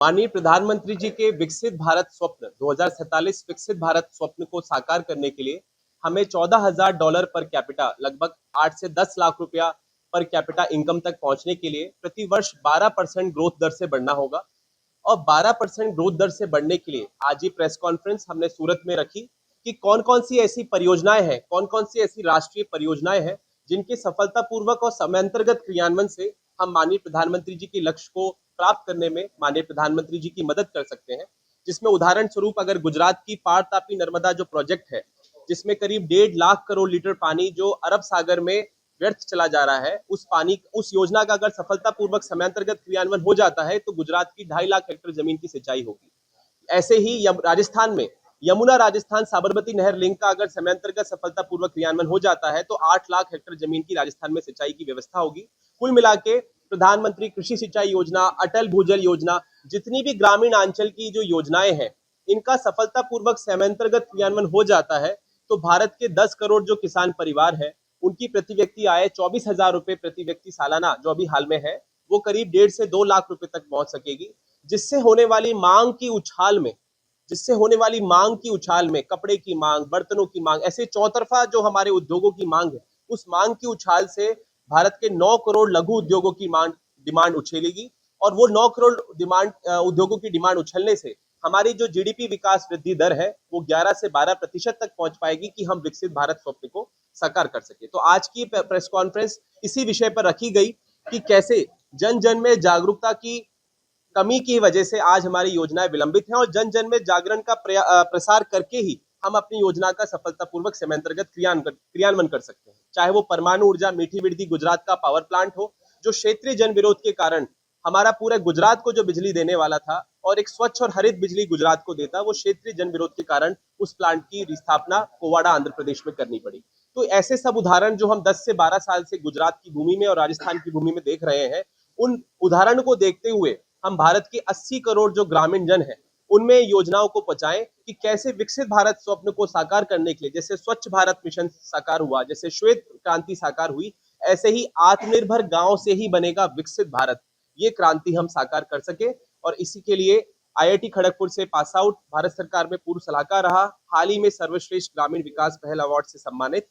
माननीय प्रधानमंत्री जी के विकसित भारत स्वप्न 2047 विकसित भारत स्वप्न को साकार करने के लिए हमें $14,000 पर कैपिटा लगभग 8 से 10 लाख रुपया पर कैपिटा इनकम तक पहुंचने के लिए प्रति वर्ष 12% ग्रोथ दर से बढ़ना होगा। और 12% ग्रोथ दर से बढ़ने के लिए आज ही प्रेस कॉन्फ्रेंस हमने सूरत में रखी कि कौन कौन सी ऐसी परियोजनाएं हैं, कौन कौन सी ऐसी राष्ट्रीय परियोजनाएं हैं जिनके सफलतापूर्वक और समयांतर्गत क्रियान्वयन से हम माननीय प्रधानमंत्री जी के लक्ष्य को प्राप्त करने में माननीय प्रधानमंत्री जी की मदद कर सकते हैं। जिसमें उदाहरण स्वरूप अगर गुजरात की पार तापी नर्मदा जो प्रोजेक्ट है, जिसमें करीब 1.5 लाख करोड़ लीटर पानी जो अरब सागर में व्यर्थ चला जा रहा है, उस योजना का अगर सफलतापूर्वक समयांतर्गत क्रियान्वयन हो जाता है तो गुजरात की 2.5 लाख हेक्टेयर जमीन की सिंचाई होगी। ऐसे ही राजस्थान में यमुना राजस्थान साबरमती नहर लिंक का अगर समयांतर्गत सफलतापूर्वक क्रियान्वयन हो जाता है तो 8 लाख हेक्टेयर जमीन की राजस्थान में सिंचाई की व्यवस्था होगी। कुल मिला के प्रधानमंत्री कृषि सिंचाई योजना, अटल भूजल योजना, जितनी भी ग्रामीण अंचल की जो योजनाएं हैं, इनका सफलतापूर्वक समयांतर्गत क्रियान्वयन हो जाता है तो भारत के 10 करोड़ जो किसान परिवार है, उनकी प्रति व्यक्ति आय 24,000 रुपए प्रति व्यक्ति सालाना जो अभी हाल में है, वो करीब 1.5 से 2 लाख रुपए तक पहुंच सकेगी। जिससे होने वाली मांग की उछाल में कपड़े की मांग, बर्तनों की मांग, ऐसे चौतरफा जो हमारे उद्योगों की मांग है, उस मांग की उछाल से भारत के 9 करोड़ लघु उद्योगों की डिमांड उछलेगी। और वो 9 करोड़ उद्योगों की डिमांड उछलने से हमारी जो जीडीपी विकास वृद्धि दर है वो 11 से 12% तक पहुंच पाएगी कि हम विकसित भारत स्वप्न को साकार कर सके। तो आज की प्रेस कॉन्फ्रेंस इसी विषय पर रखी गई कि कैसे जन जन में जागरूकता की कमी की वजह से आज हमारी योजनाएं विलंबित हैं और जन जन में जागरण का प्रसार करके ही हम अपनी योजना का सफलतापूर्वक समयांतर्गत क्रियान्वयन कर सकते हैं। चाहे वो परमाणु ऊर्जा मीठी बिरदी गुजरात का पावर प्लांट हो, जो क्षेत्रीय जन विरोध के कारण हमारा पूरे गुजरात को जो बिजली देने वाला था और एक स्वच्छ और हरित बिजली गुजरात को देता, वो क्षेत्रीय जन विरोध के कारण उस प्लांट की स्थापना कोवाड़ा आंध्र प्रदेश में करनी पड़ी। तो ऐसे सब उदाहरण जो हम 10 से 12 साल से गुजरात की भूमि में और राजस्थान की भूमि में देख रहे हैं, उन उदाहरण को देखते हुए हम भारत के 80 करोड़ जो ग्रामीण जन हैं, उनमें योजनाओं को पहुंचाएं कि कैसे विकसित भारत स्वप्न को साकार करने के लिए, जैसे स्वच्छ भारत मिशन साकार हुआ, जैसे श्वेत क्रांति साकार हुई, ऐसे ही आत्मनिर्भर गांव से ही बनेगा विकसित भारत, ये क्रांति हम साकार कर सके। और इसी के लिए आईआईटी खड़गपुर से पास आउट, भारत सरकार में पूर्व सलाहकार रहा, हाल ही में सर्वश्रेष्ठ ग्रामीण विकास पहल अवार्ड से सम्मानित,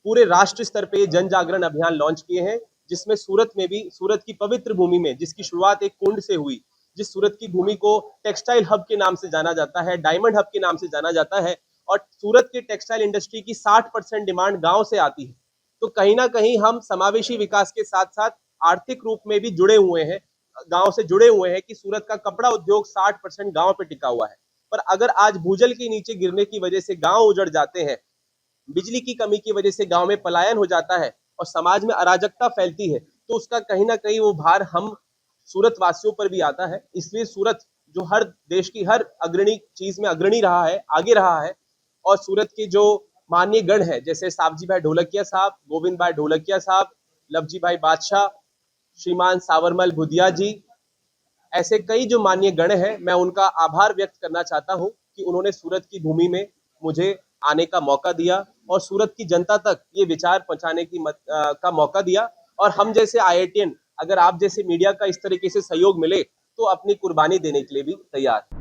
पूरे राष्ट्र स्तर पे जन जागरण अभियान लॉन्च किए हैं, जिसमें सूरत में भी, सूरत की पवित्र भूमि में, जिसकी शुरुआत एक कुंड से हुई, जिस सूरत की भूमि को टेक्सटाइल हब के नाम से जाना जाता है, डायमंड हब के नाम से जाना जाता है, और सूरत के टेक्सटाइल इंडस्ट्री की 60% डिमांड गांव से आती है। तो कहीं ना कहीं हम समावेशी विकास के साथ साथ आर्थिक रूप में भी जुड़े हुए हैं, गांव से जुड़े हुए हैं कि सूरत का कपड़ा उद्योग 60% गांव पे टिका हुआ है। पर अगर आज भूजल के नीचे गिरने की वजह से गांव उजड़ जाते हैं, बिजली की कमी की वजह से गांव में पलायन हो जाता है और समाज में अराजकता फैलती है, तो उसका कहीं ना कहीं वो भार हम सूरत वासियों पर भी आता है। इसलिए सूरत जो हर देश की हर अग्रणी चीज में अग्रणी रहा है, आगे रहा है, और सूरत के जो माननीय गण है, जैसे सावजी भाई ढोलकिया साहब, गोविंद भाई ढोलकिया साहब, लवजी भाई बादशाह, श्रीमान सावरमल भुदिया जी, ऐसे कई जो माननीय गण हैं, मैं उनका आभार व्यक्त करना चाहता हूं कि उन्होंने सूरत की भूमि में मुझे आने का मौका दिया और सूरत की जनता तक ये विचार पहुंचाने का मौका दिया। और हम जैसे आईआईटीएन, अगर आप जैसे मीडिया का इस तरीके से सहयोग मिले तो अपनी कुर्बानी देने के लिए भी तैयार।